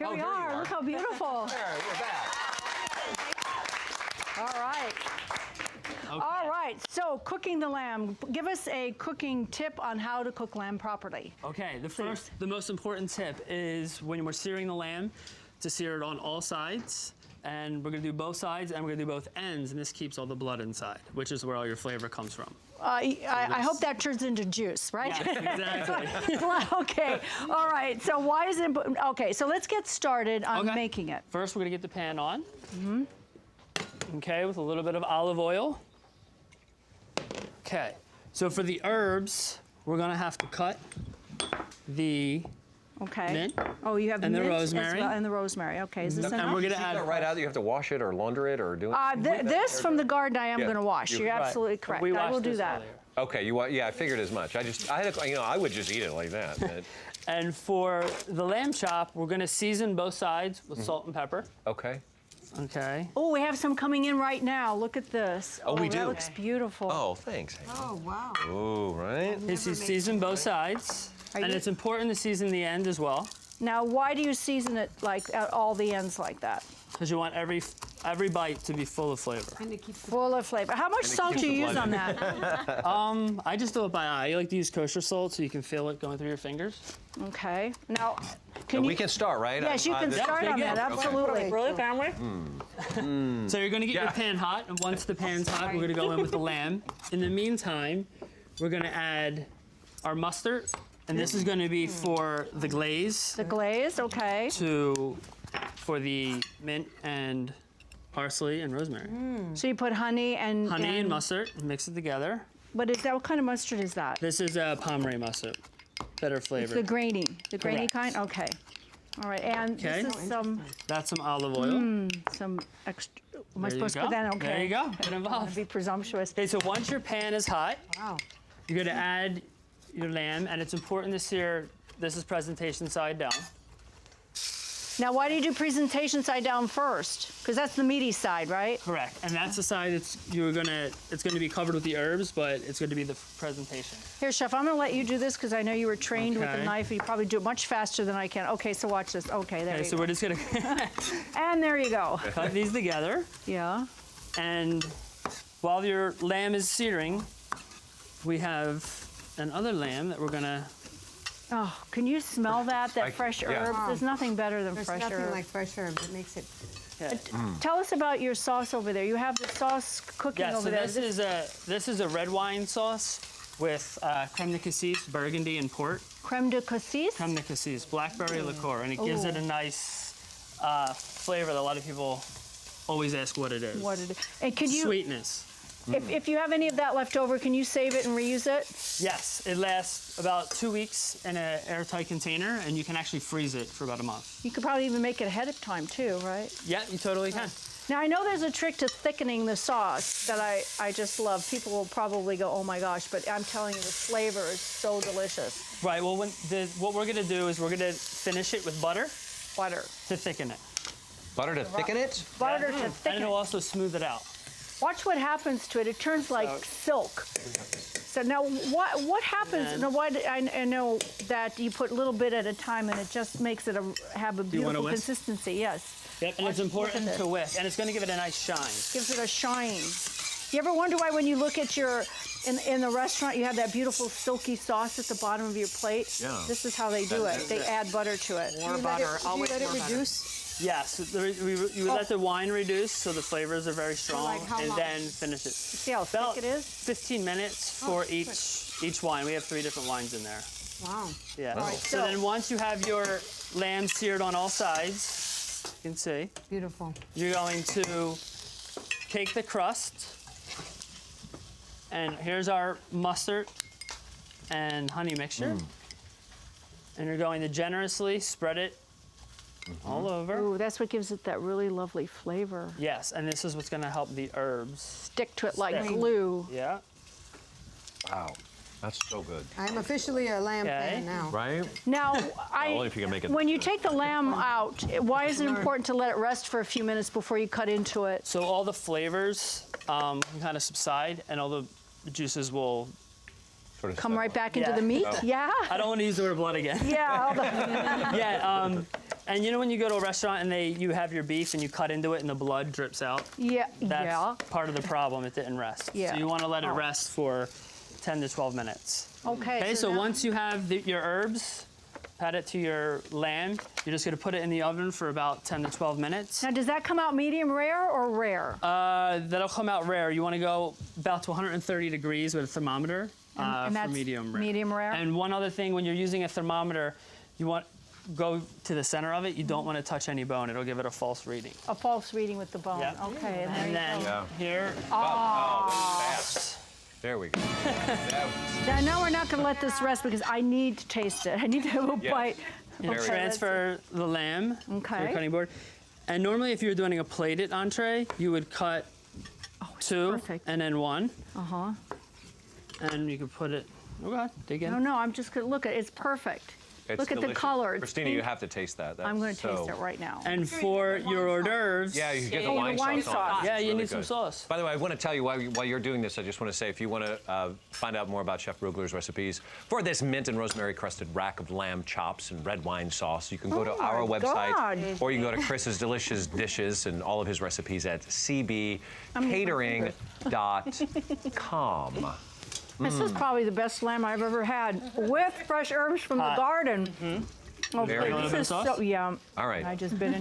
Here Oh, we there you are. are. Look how beautiful. There, we're back. All right. Okay. All right. So cooking the lamb. Give us a cooking tip on how to cook lamb properly. Okay, the most important tip is when we're searing the lamb, to sear it on all sides. And we're gonna do both sides and we're gonna do both ends, and this keeps all the blood inside, which is where all your flavor comes from. I hope that turns into juice, right? Yes, exactly. Okay. All right. So why is it? Okay. So let's get started on Okay. making it. First, we're gonna get the pan on. Okay, with a little bit of olive oil. Okay, so for the herbs, we're gonna have to cut the Okay. mint. Oh, you have And the mint as rosemary. well, and the rosemary. Okay. Is this And enough? we're gonna Is add that right out? You have to wash it or launder it or do it? This from the garden I am Yeah, going to wash. you- You're Right. absolutely correct. We I will washed do this that. earlier. Okay, yeah, I figured as much. I would just eat it like that. but- And for the lamb chop, we're gonna season both sides with salt and pepper. Okay. Okay. Oh, we have some coming in right now. Look at this. Oh, we That do? looks beautiful. Oh, thanks. Oh, wow. Oh, right? This is season both sides. Are And you- it's important to season the end as well, Now, why do you season it like at all the ends like that? because you want every bite to be full of flavor. And it keeps the Full of flavor. How much it salt keeps do the you use blood on in. that? I just do it by eye. I like to use kosher salt so you can feel it going through your fingers. Okay. Now, can And you? we can start, right? Yes, you can this- start on dig that. in. Absolutely. Really, family? So you're gonna get Yeah. your pan hot, and once the pan's hot, we're gonna go in with the lamb. In the meantime, we're gonna add our mustard, and this is gonna be for the glaze, The glaze. Okay. for the mint and parsley and rosemary. So you put honey and Honey and mustard, and mix it together. What kind of mustard is that? This is a Pomeray mustard, better It's flavor. the grainy Correct. kind. Okay. All right. And Okay. this is That's some olive oil. some extra. Am I There you supposed to go. put that? Okay. There you go. Get I'm involved. gonna be presumptuous. Okay, so once your pan is hot, Wow. you're gonna add your lamb, and it's important to sear. This is presentation side down. Now, why do you do presentation side down first? Because that's the meaty side, right? Correct, and that's the side it's gonna be covered with the herbs, but it's gonna be the presentation. Here, Chef, I'm gonna let you do this because I know you were trained with the Okay. knife. You probably do it much faster than I can. Okay, so watch this. Okay, there Okay, you so go. we're just gonna And there you go. cut these together, Yeah. and while your lamb is searing, we have another lamb that we're gonna. Oh, can you smell that? That fresh yeah. herbs. There's nothing better than There's fresh nothing herbs. like fresh herbs. It makes it. Okay. Tell us about your sauce over there. You have the sauce cooking Yeah, over so there. this is a red wine sauce with creme de cassis, burgundy, and port. Creme de cassis. Creme de cassis, blackberry liqueur, and it gives it a nice flavor that a lot of people always ask what it is. What it is. And can you, Sweetness. if you have any of that left over, can you save it and reuse it? Yes, it lasts about 2 weeks in an airtight container, and you can actually freeze it for about a month. You could probably even make it ahead of time too, right? Yeah, you totally can. Now, I know there's a trick to thickening the sauce that I just love. People will probably go, oh my gosh, but I'm telling you, the flavor is so delicious. Right, well, what we're gonna do is we're gonna finish it with butter Butter. to thicken it. Butter to thicken it? Butter to And thicken it'll it. also smooth it out. Watch what happens to it. It turns like silk. So now, what happens? And- Now, I know that you put a little bit at a time, and it just makes it have a you wanna beautiful whisk? consistency. Yes, Yep, and it's important this. to whisk, and it's gonna give it a nice shine. gives it a shine. You ever wonder why, when you look at your in the restaurant, you have that beautiful silky sauce at the bottom of your plate? Yeah. This is how they do it. They add butter to it. More butter. Always let it more butter. reduce? Yes, you let the wine reduce so the flavors are very strong, like how and long? then finish it. See how About thick it is? 15 minutes for each wine. We have 3 different wines in there. Wow. Yeah. right, So so- then once you have your lamb seared on all sides, you can see, Beautiful. you're going to take the crust, and here's our mustard and honey mixture. And you're going to generously spread it all over. Ooh, that's what gives it that really lovely flavor. Yes, and this is what's gonna help the herbs. Stick to it like Stick. glue. Yeah. Wow, that's so good. I'm officially a lamb Okay. fan now. Right? Now, Only if you can make it. when you take the lamb out, why is it important to let it rest for a few minutes before you cut into it? So all the flavors can kind of subside, and all the juices will. Sort of Come right back into Yeah. the meat? Oh. Yeah? I don't want to use the word blood again. Yeah. all the- Yeah. And you know when you go to a restaurant and you have your beef and you cut into it and the blood drips out? Yeah, That's yeah. part of the problem. It didn't rest. Yeah. So you want to let it Oh. rest for 10 to 12 minutes. Okay. Okay, so now- once you have your herbs, add it to your lamb, you're just going to put it in the oven for about 10 to 12 minutes. Now, does that come out medium rare or rare? That'll come out rare. You want to go about to 130 degrees with a thermometer And for that's medium rare. medium rare? And one other thing, when you're using a thermometer, you want go to the center of it. You don't want to touch any bone. It'll give it a false reading. A false reading with the bone. Yeah. Okay, and there And you then go. Yeah. here, Oh, that's fast. There we go. Now, I know we're not going to let this rest because I need to taste it. I need to have a Yes. bite. you Very good. transfer the lamb to Okay. your cutting board. And normally, if you're doing a plated entree, you would cut two perfect. and then one, Uh-huh. and you could put it. Oh God, dig in. No, I'm just going to look at it. It's perfect. It's Look at the delicious. color. It's Christina, pink. you have to taste that. That's I'm going to so... taste it right now. And for your hors d'oeuvres, Yeah, you get the Oh, the wine, wine sauce on sauce. it. yeah, It's you really need some good. sauce. By the way, I want to tell you while you're doing this, I just want to say if you want to find out more about Chef Brugler's recipes for this mint and rosemary crusted rack of lamb chops and red wine sauce, you can go to Oh our my website God. or you can go to Chris's Delicious Dishes and all of his recipes at cbcatering.com. This is probably the best lamb I've ever had with fresh herbs from the garden. Okay, Very good. this is so, yeah. All right. I just bit into